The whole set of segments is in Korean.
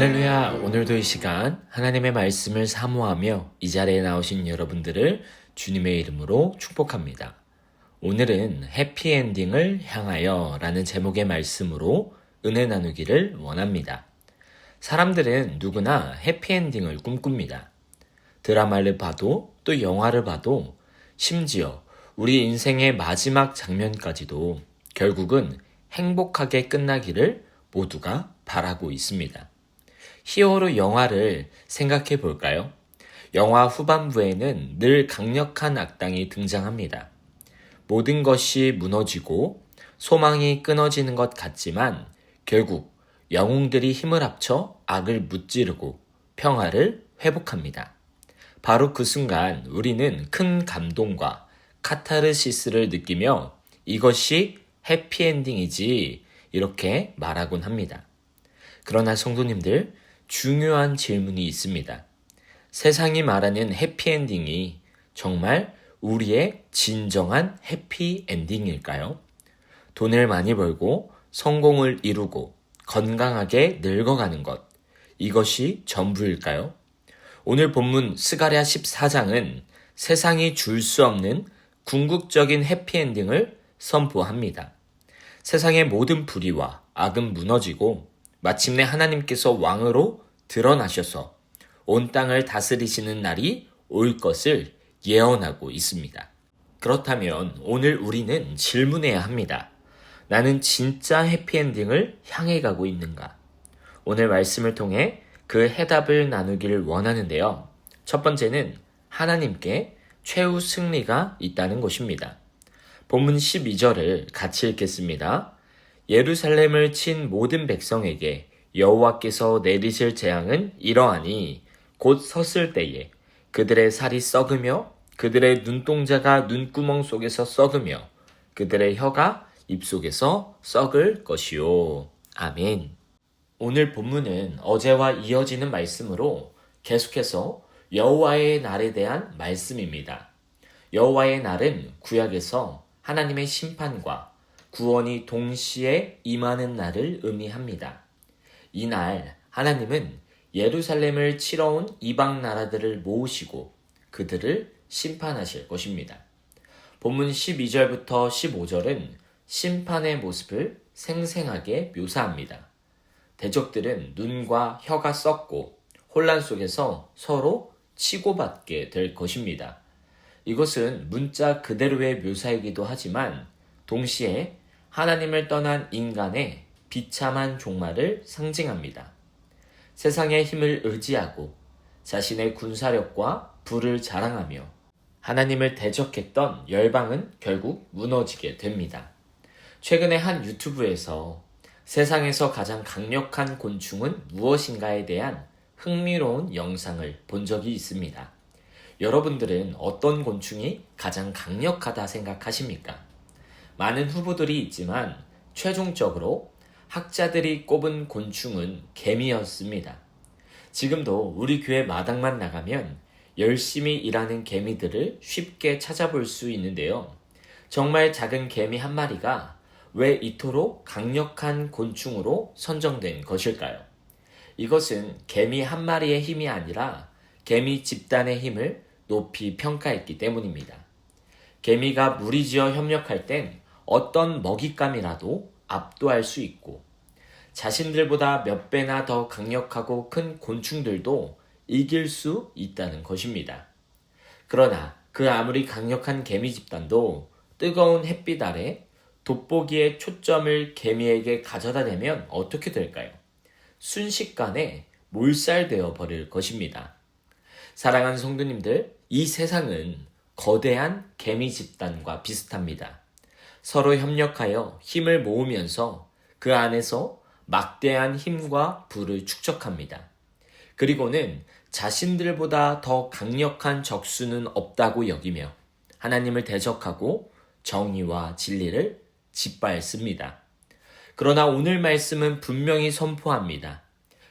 할렐루야. 오늘도 이 시간 하나님의 말씀을 사모하며 이 자리에 나오신 여러분들을 주님의 이름으로 축복합니다. 오늘은 해피엔딩을 향하여 라는 제목의 말씀으로 은혜 나누기를 원합니다. 사람들은 누구나 해피엔딩을 꿈꿉니다. 드라마를 봐도 또 영화를 봐도 심지어 우리 인생의 마지막 장면까지도 결국은 행복하게 끝나기를 모두가 바라고 있습니다. 히어로 영화를 생각해 볼까요? 영화 후반부에는 늘 강력한 악당이 등장합니다. 모든 것이 무너지고 소망이 끊어지는 것 같지만 결국 영웅들이 힘을 합쳐 악을 무찌르고 평화를 회복합니다. 바로 그 순간 우리는 큰 감동과 카타르시스를 느끼며 이것이 해피엔딩이지 이렇게 말하곤 합니다. 그러나 성도님들, 중요한 질문이 있습니다. 세상이 말하는 해피엔딩이 정말 우리의 진정한 해피엔딩일까요? 돈을 많이 벌고 성공을 이루고 건강하게 늙어가는 것, 이것이 전부일까요? 오늘 본문 스가랴 14장은 세상이 줄 수 없는 궁극적인 해피엔딩을 선포합니다. 세상의 모든 불의와 악은 무너지고 마침내 하나님께서 왕으로 드러나셔서 온 땅을 다스리시는 날이 올 것을 예언하고 있습니다. 그렇다면 오늘 우리는 질문해야 합니다. 나는 진짜 해피엔딩을 향해 가고 있는가? 오늘 말씀을 통해 그 해답을 나누기를 원하는데요. 첫 번째는 하나님께 최후 승리가 있다는 것입니다. 본문 12절을 같이 읽겠습니다. 예루살렘을 친 모든 백성에게 여호와께서 내리실 재앙은 이러하니 곧 섰을 때에 그들의 살이 썩으며 그들의 눈동자가 눈구멍 속에서 썩으며 그들의 혀가 입속에서 썩을 것이요. 아멘. 오늘 본문은 어제와 이어지는 말씀으로 계속해서 여호와의 날에 대한 말씀입니다. 여호와의 날은 구약에서 하나님의 심판과 구원이 동시에 임하는 날을 의미합니다. 이날 하나님은 예루살렘을 치러 온 이방 나라들을 모으시고 그들을 심판하실 것입니다. 본문 12절부터 15절은 심판의 모습을 생생하게 묘사합니다. 대적들은 눈과 혀가 썩고 혼란 속에서 서로 치고받게 될 것입니다. 이것은 문자 그대로의 묘사이기도 하지만 동시에 하나님을 떠난 인간의 비참한 종말을 상징합니다. 세상의 힘을 의지하고 자신의 군사력과 부를 자랑하며 하나님을 대적했던 열방은 결국 무너지게 됩니다. 최근에 한 유튜브에서 세상에서 가장 강력한 곤충은 무엇인가에 대한 흥미로운 영상을 본 적이 있습니다. 여러분들은 어떤 곤충이 가장 강력하다 생각하십니까? 많은 후보들이 있지만 최종적으로 학자들이 꼽은 곤충은 개미였습니다. 지금도 우리 교회 마당만 나가면 열심히 일하는 개미들을 쉽게 찾아볼 수 있는데요. 정말 작은 개미 한 마리가 왜 이토록 강력한 곤충으로 선정된 것일까요? 이것은 개미 한 마리의 힘이 아니라 개미 집단의 힘을 높이 평가했기 때문입니다. 개미가 무리지어 협력할 땐 어떤 먹잇감이라도 압도할 수 있고 자신들보다 몇 배나 더 강력하고 큰 곤충들도 이길 수 있다는 것입니다. 그러나 그 아무리 강력한 개미 집단도 뜨거운 햇빛 아래 돋보기의 초점을 개미에게 가져다 대면 어떻게 될까요? 순식간에 몰살되어 버릴 것입니다. 사랑하는 성도님들, 이 세상은 거대한 개미 집단과 비슷합니다. 서로 협력하여 힘을 모으면서 그 안에서 막대한 힘과 부를 축적합니다. 그리고는 자신들보다 더 강력한 적수는 없다고 여기며 하나님을 대적하고 정의와 진리를 짓밟습니다. 그러나 오늘 말씀은 분명히 선포합니다.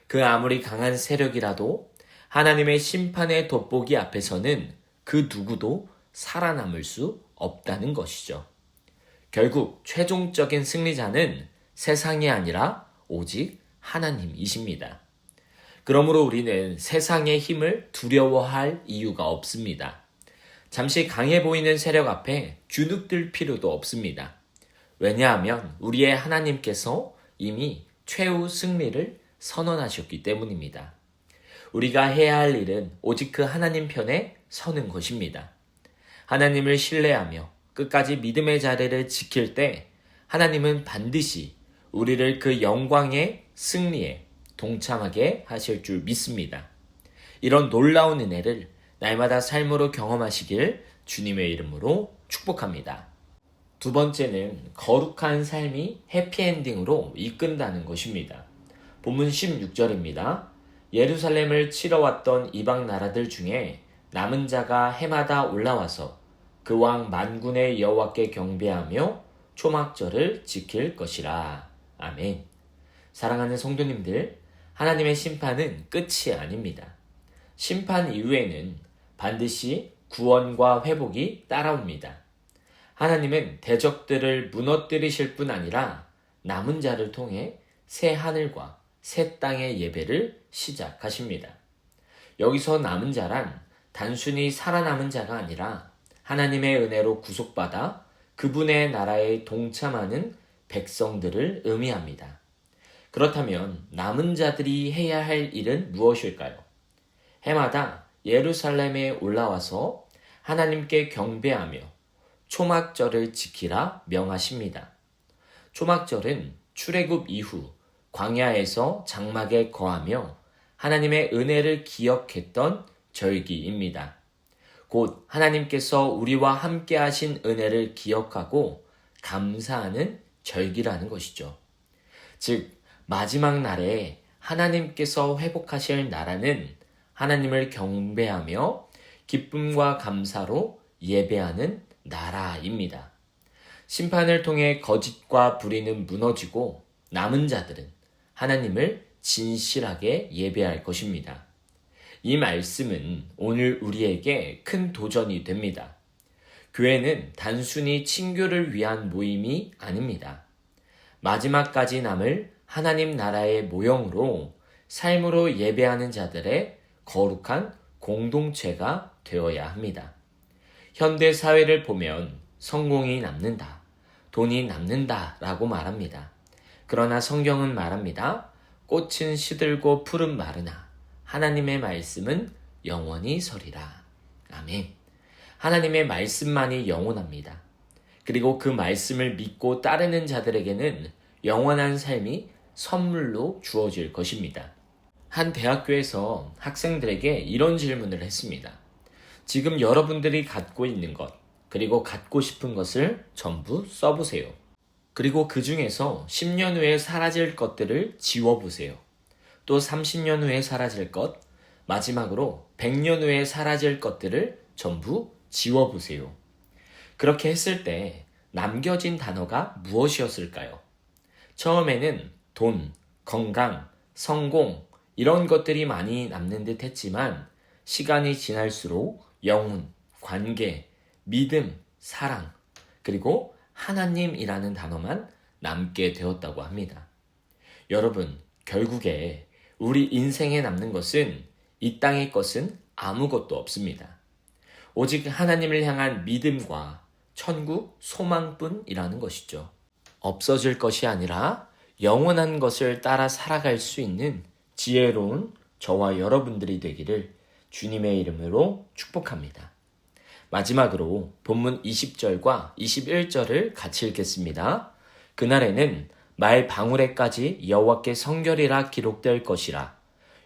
그 아무리 강한 세력이라도 하나님의 심판의 돋보기 앞에서는 그 누구도 살아남을 수 없다는 것이죠. 결국 최종적인 승리자는 세상이 아니라 오직 하나님이십니다. 그러므로 우리는 세상의 힘을 두려워할 이유가 없습니다. 잠시 강해 보이는 세력 앞에 주눅들 필요도 없습니다. 왜냐하면 우리의 하나님께서 이미 최후 승리를 선언하셨기 때문입니다. 우리가 해야 할 일은 오직 그 하나님 편에 서는 것입니다. 하나님을 신뢰하며 끝까지 믿음의 자리를 지킬 때 하나님은 반드시 우리를 그 영광의 승리에 동참하게 하실 줄 믿습니다. 이런 놀라운 은혜를 날마다 삶으로 경험하시길 주님의 이름으로 축복합니다. 두 번째는 거룩한 삶이 해피엔딩으로 이끈다는 것입니다. 본문 16절입니다. 예루살렘을 치러 왔던 이방 나라들 중에 남은 자가 해마다 올라와서 그 왕 만군의 여호와께 경배하며 초막절을 지킬 것이라. 아멘. 사랑하는 성도님들, 하나님의 심판은 끝이 아닙니다. 심판 이후에는 반드시 구원과 회복이 따라옵니다. 하나님은 대적들을 무너뜨리실 뿐 아니라 남은 자를 통해 새 하늘과 새 땅의 예배를 시작하십니다. 여기서 남은 자란 단순히 살아남은 자가 아니라 하나님의 은혜로 구속받아 그분의 나라에 동참하는 백성들을 의미합니다. 그렇다면 남은 자들이 해야 할 일은 무엇일까요? 해마다 예루살렘에 올라와서 하나님께 경배하며 초막절을 지키라 명하십니다. 초막절은 출애굽 이후 광야에서 장막에 거하며 하나님의 은혜를 기억했던 절기입니다. 곧 하나님께서 우리와 함께 하신 은혜를 기억하고 감사하는 절기라는 것이죠. 즉 마지막 날에 하나님께서 회복하실 나라는 하나님을 경배하며 기쁨과 감사로 예배하는 나라입니다. 심판을 통해 거짓과 불의는 무너지고 남은 자들은 하나님을 진실하게 예배할 것입니다. 이 말씀은 오늘 우리에게 큰 도전이 됩니다. 교회는 단순히 친교를 위한 모임이 아닙니다. 마지막까지 남을 하나님 나라의 모형으로 삶으로 예배하는 자들의 거룩한 공동체가 되어야 합니다. 현대 사회를 보면 성공이 남는다, 돈이 남는다 라고 말합니다. 그러나 성경은 말합니다. 꽃은 시들고 풀은 마르나 하나님의 말씀은 영원히 서리라. 아멘. 하나님의 말씀만이 영원합니다. 그리고 그 말씀을 믿고 따르는 자들에게는 영원한 삶이 선물로 주어질 것입니다. 한 대학교에서 학생들에게 이런 질문을 했습니다. 지금 여러분들이 갖고 있는 것, 그리고 갖고 싶은 것을 전부 써보세요. 그리고 그 중에서 10년 후에 사라질 것들을 지워보세요. 또 30년 후에 사라질 것, 마지막으로 100년 후에 사라질 것들을 전부 지워보세요. 그렇게 했을 때 남겨진 단어가 무엇이었을까요? 처음에는 돈, 건강, 성공 이런 것들이 많이 남는 듯 했지만 시간이 지날수록 영혼, 관계, 믿음, 사랑, 그리고 하나님이라는 단어만 남게 되었다고 합니다. 여러분, 결국에 우리 인생에 남는 것은 이 땅의 것은 아무것도 없습니다. 오직 하나님을 향한 믿음과 천국 소망뿐이라는 것이죠. 없어질 것이 아니라 영원한 것을 따라 살아갈 수 있는 지혜로운 저와 여러분들이 되기를 주님의 이름으로 축복합니다. 마지막으로 본문 20절과 21절을 같이 읽겠습니다. 그날에는 말 방울에까지 여호와께 성결이라 기록될 것이라.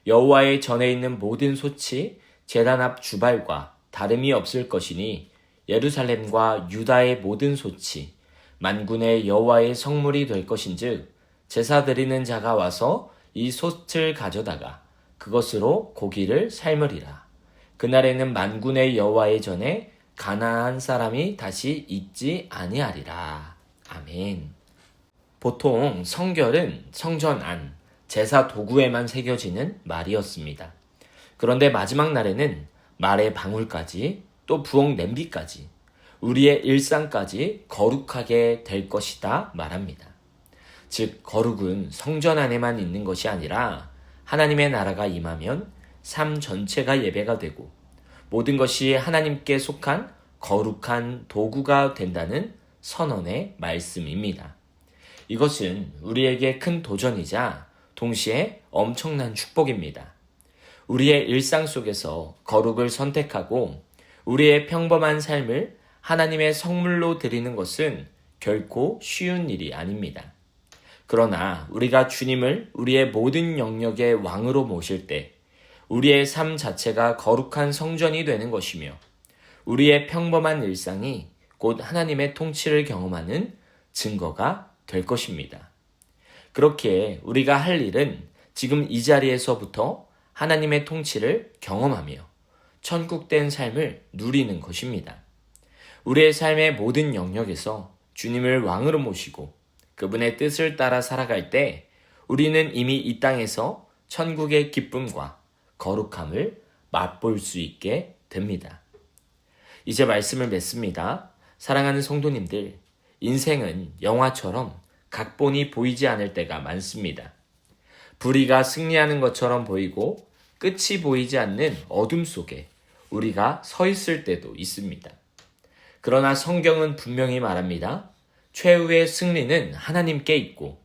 여호와의 전에 있는 모든 솥이 제단 앞 주발과 다름이 없을 것이니 예루살렘과 유다의 모든 솥이 만군의 여호와의 성물이 될 것인즉 제사 드리는 자가 와서 이 솥을 가져다가 그것으로 고기를 삶으리라. 그날에는 만군의 여호와의 전에 가나안 사람이 다시 있지 아니하리라. 아멘. 보통 성결은 성전 안, 제사 도구에만 새겨지는 말이었습니다. 그런데 마지막 날에는 말의 방울까지 또 부엌 냄비까지 우리의 일상까지 거룩하게 될 것이다 말합니다. 즉 거룩은 성전 안에만 있는 것이 아니라 하나님의 나라가 임하면 삶 전체가 예배가 되고 모든 것이 하나님께 속한 거룩한 도구가 된다는 선언의 말씀입니다. 이것은 우리에게 큰 도전이자 동시에 엄청난 축복입니다. 우리의 일상 속에서 거룩을 선택하고 우리의 평범한 삶을 하나님의 성물로 드리는 것은 결코 쉬운 일이 아닙니다. 그러나 우리가 주님을 우리의 모든 영역의 왕으로 모실 때 우리의 삶 자체가 거룩한 성전이 되는 것이며 우리의 평범한 일상이 곧 하나님의 통치를 경험하는 증거가 될 것입니다. 그렇게 우리가 할 일은 지금 이 자리에서부터 하나님의 통치를 경험하며 천국된 삶을 누리는 것입니다. 우리의 삶의 모든 영역에서 주님을 왕으로 모시고 그분의 뜻을 따라 살아갈 때 우리는 이미 이 땅에서 천국의 기쁨과 거룩함을 맛볼 수 있게 됩니다. 이제 말씀을 맺습니다. 사랑하는 성도님들, 인생은 영화처럼 각본이 보이지 않을 때가 많습니다. 불의가 승리하는 것처럼 보이고 끝이 보이지 않는 어둠 속에 우리가 서 있을 때도 있습니다. 그러나 성경은 분명히 말합니다. 최후의 승리는 하나님께 있고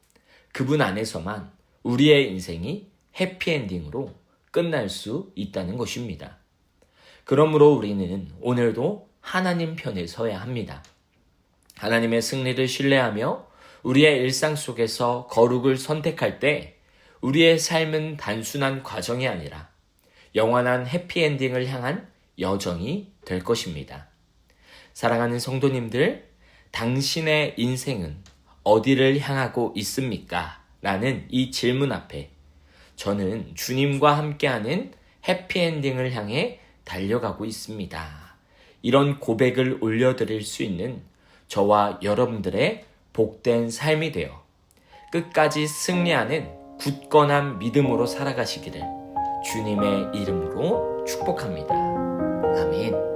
그분 안에서만 우리의 인생이 해피엔딩으로 끝날 수 있다는 것입니다. 그러므로 우리는 오늘도 하나님 편에 서야 합니다. 하나님의 승리를 신뢰하며 우리의 일상 속에서 거룩을 선택할 때 우리의 삶은 단순한 과정이 아니라 영원한 해피엔딩을 향한 여정이 될 것입니다. 사랑하는 성도님들, 당신의 인생은 어디를 향하고 있습니까? 라는 이 질문 앞에 저는 주님과 함께하는 해피엔딩을 향해 달려가고 있습니다. 이런 고백을 올려드릴 수 있는 저와 여러분들의 복된 삶이 되어 끝까지 승리하는 굳건한 믿음으로 살아가시기를 주님의 이름으로 축복합니다. 아멘.